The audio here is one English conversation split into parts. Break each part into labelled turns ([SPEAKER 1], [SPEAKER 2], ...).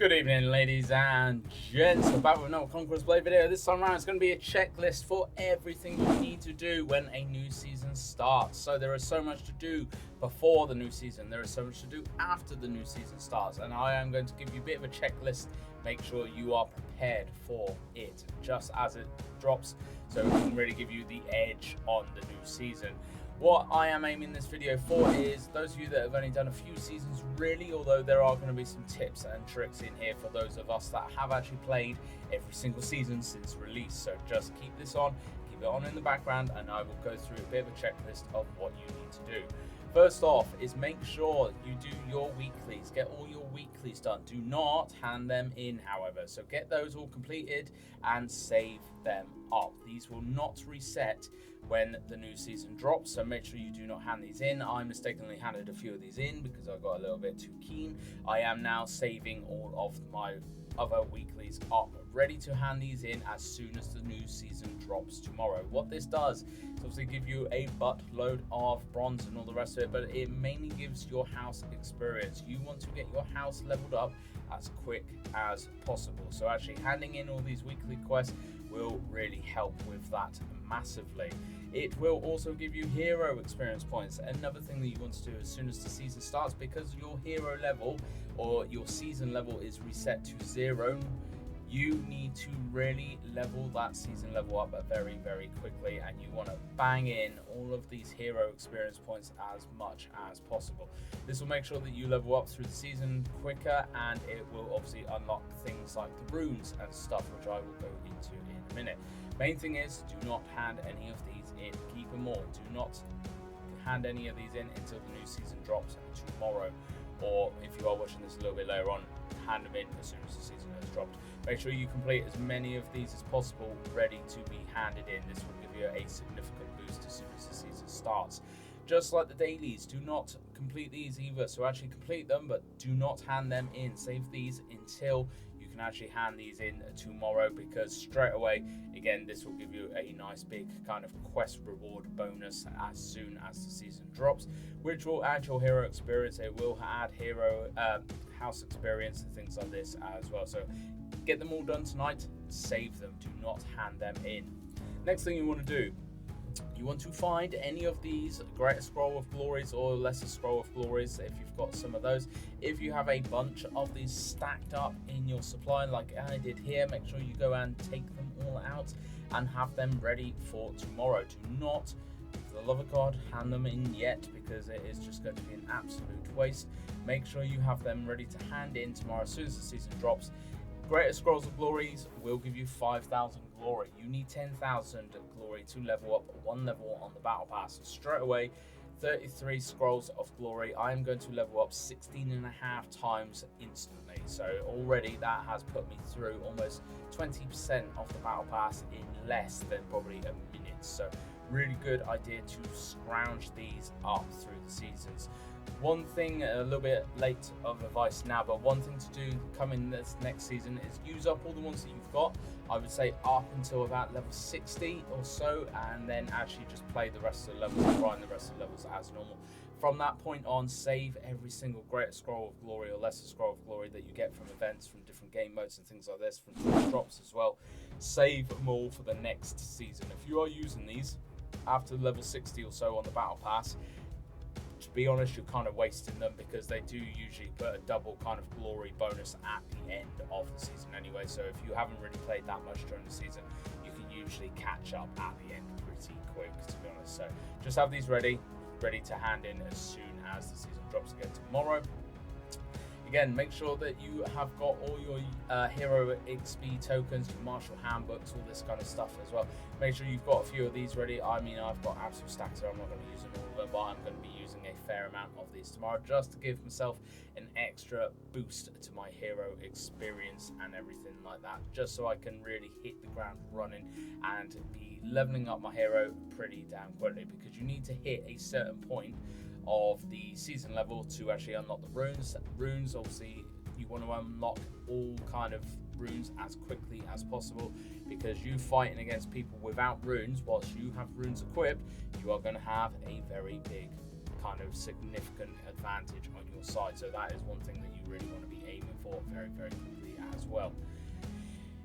[SPEAKER 1] Good evening, ladies and gents. We're back with another Conquerors Blade video. This time around, it's going to be a checklist for everything you need to do when a new season starts. So there is so much to do before the new season. There is so much to do after the new season starts. And I am going to give you a bit of a checklist. Make sure you are prepared for it just as it drops, so it can really give you the edge on the new season. What I am aiming this video for is those of you that have only done a few seasons really, although there are going to be some tips and tricks in here for those of us that have actually played every single season since release. So just keep this on, keep it on in the background, and I will go through a bit of a checklist of what you need to do. First off is make sure you do your weeklies. Get all your weeklies done. Do not hand them in, however. So get those all completed and save them up. These will not reset when the new season drops, so make sure you do not hand these in. I mistakenly handed a few of these in because I got a little bit too keen. I am now saving all of my other weeklies up, ready to hand these in as soon as the new season drops tomorrow. What this does is obviously give you a buttload of bronze and all the rest of it, but it mainly gives your house experience. You want to get your house leveled up as quick as possible, so actually handing in all these weekly quests will really help with that massively. It will also give you hero experience points, another thing that you want to do as soon as the season starts, because your hero level or your season level is reset to 0. You need to really level that season level up very, very quickly, and you want to bang in all of these hero experience points as much as possible. This will make sure that you level up through the season quicker, and it will obviously unlock things like the runes and stuff, which I will go into in a minute. Main thing is, do not hand any of these in. Keep them all. Do not hand any of these in until the new season drops tomorrow, or if you are watching this a little bit later on, hand them in as soon as the season has dropped. Make sure you complete as many of these as possible, ready to be handed in. This will give you a significant boost as soon as the season starts. Just like the dailies, do not complete these either. So actually complete them, but do not hand them in. Save these until you can actually hand these in tomorrow, because straight away, again, this will give you a nice big kind of quest reward bonus as soon as the season drops, which will add your hero experience. It will add hero house experience and things like this as well. So get them all done tonight, save them, do not hand them in. Next thing you want to do, you want to find any of these Greater Scroll of Glories or Lesser Scroll of Glories if you've got some of those. If you have a bunch of these stacked up in your supply like I did here, make sure you go and take them all out and have them ready for tomorrow. Do not, for the love of God, hand them in yet, because it is just going to be an absolute waste. Make sure you have them ready to hand in tomorrow as soon as the season drops. Greater Scrolls of Glories will give you 5,000 glory. You need 10,000 glory to level up 1 level on the Battle Pass. So straight away, 33 Scrolls of Glory. I am going to level up 16.5 times instantly. So already that has put me through almost 20% of the Battle Pass in less than probably a minute. So really good idea to scrounge these up through the seasons. One thing, a little bit late of advice now, but one thing to do coming this next season is use up all the ones that you've got. I would say up until about level 60 or so, and then actually just play the rest of the levels and grind the rest of the levels as normal. From that point on, save every single Greater Scroll of Glory or Lesser Scroll of Glory that you get from events, from different game modes and things like this, from drops as well. Save them all for the next season. If you are using these after level 60 or so on the Battle Pass, to be honest, you're kind of wasting them, because they do usually put a double kind of glory bonus at the end of the season anyway. So if you haven't really played that much during the season, you can usually catch up at the end pretty quick, to be honest. So just have these ready to hand in as soon as the season drops again tomorrow. Again, make sure that you have got all your hero XP tokens, your martial handbooks, all this kind of stuff as well. Make sure you've got a few of these ready. I mean, I've got absolute stacks here. I'm not going to use them all of them, but I'm going to be using a fair amount of these tomorrow, just to give myself an extra boost to my hero experience and everything like that, just so I can really hit the ground running and be leveling up my hero pretty damn quickly, because you need to hit a certain point of the season level to actually unlock the runes. Runes, obviously, you want to unlock all kind of runes as quickly as possible, because you fighting against people without runes, whilst you have runes equipped, you are going to have a very big kind of significant advantage on your side. So that is one thing that you really want to be aiming for very, very quickly as well.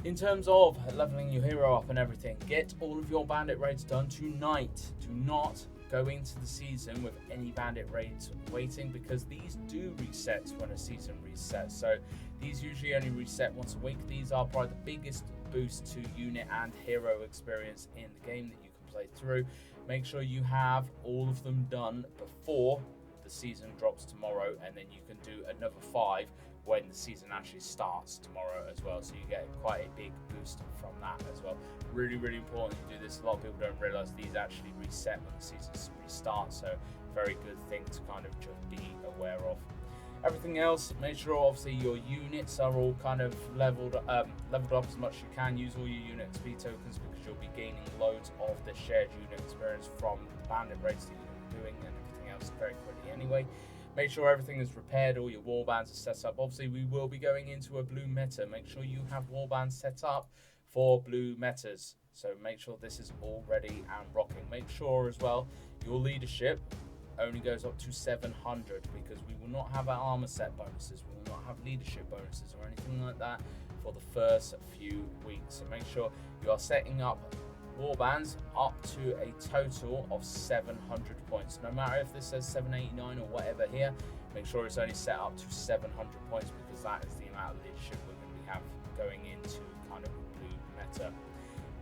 [SPEAKER 1] In terms of leveling your hero up and everything, get all of your bandit raids done tonight. Do not go into the season with any bandit raids waiting, because these do reset when a season resets. So these usually only reset once a week. These are probably the biggest boost to unit and hero experience in the game that you can play through. Make sure you have all of them done before the season drops tomorrow, and then you can do another 5 when the season actually starts tomorrow as well. So you get quite a big boost from that as well. Really, really important you do this. A lot of people don't realize these actually reset when the season restarts. So very good thing to kind of just be aware of. Everything else, make sure obviously your units are all kind of leveled up as much as you can. Use all your unit XP tokens, because you'll be gaining loads of the shared unit experience from the bandit raids that you're doing and everything else very quickly anyway. Make sure everything is repaired, all your warbands are set up. Obviously, we will be going into a blue meta. Make sure you have warbands set up for blue metas. So make sure this is all ready and rocking. Make sure as well your leadership only goes up to 700, because we will not have our armor set bonuses. We will not have leadership bonuses or anything like that for the first few weeks. So make sure you are setting up warbands up to a total of 700 points. No matter if this says 789 or whatever here, make sure it's only set up to 700 points, because that is the amount of leadership we're going to be going into kind of blue meta.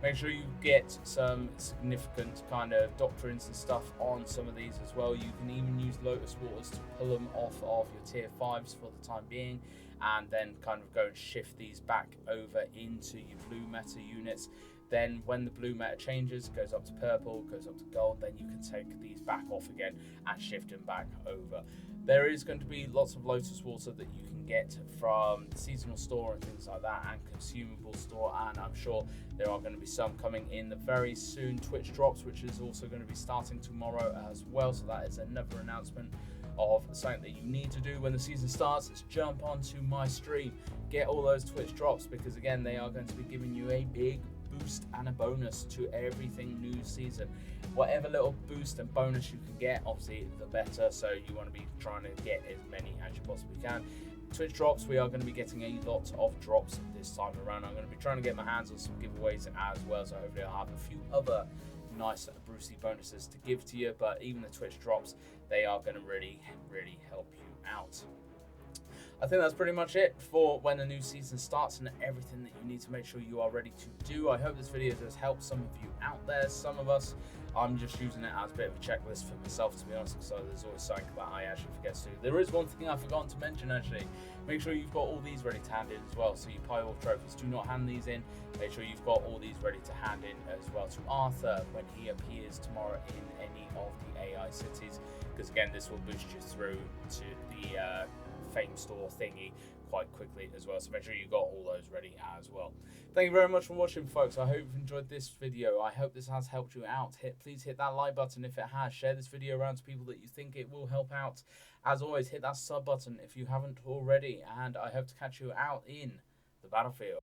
[SPEAKER 1] Make sure you get some significant kind of doctrines and stuff on some of these as well. You can even use Lotus Waters to pull them off of your tier 5s for the time being, and then kind of go and shift these back over into your blue meta units. Then when the blue meta changes, goes up to purple, goes up to gold, then you can take these back off again and shift them back over. There is going to be lots of Lotus Water that you can get from the seasonal store and things like that, and consumable store, and I'm sure there are going to be some coming in the very soon. Twitch drops, which is also going to be starting tomorrow as well, so that is another announcement of something that you need to do when the season starts. Is jump onto my stream, get all those Twitch drops, because again, they are going to be giving you a big boost and a bonus to everything new season. Whatever little boost and bonus you can get, obviously the better, so you want to be trying to get as many as you possibly can. Twitch drops, we are going to be getting a lot of drops this time around. I'm going to be trying to get my hands on some giveaways as well, so hopefully I'll have a few other nice Brucey bonuses to give to you. But even the Twitch drops, they are going to really help you out. I think that's pretty much it for when the new season starts and everything that you need to make sure you are ready to do. I hope this video has helped some of you out there. Some of us, I'm just using it as a bit of a checklist for myself, to be honest, so there's always something that I actually forget to do. There is one thing I've forgotten to mention actually. Make sure you've got all these ready to hand in as well. So you pile of trophies, do not hand these in. Make sure you've got all these ready to hand in as well to Arthur when he appears tomorrow in any of the AI cities, because again, this will boost you through to the fame store thingy quite quickly as well, so make sure you got all those ready as well. Thank you very much for watching, folks. I hope you've enjoyed this video. I hope this has helped you out. Please hit that like button if it has. Share this video around to people that you think it will help out. As always, hit that sub button if you haven't already, and I hope to catch you out in the battlefield.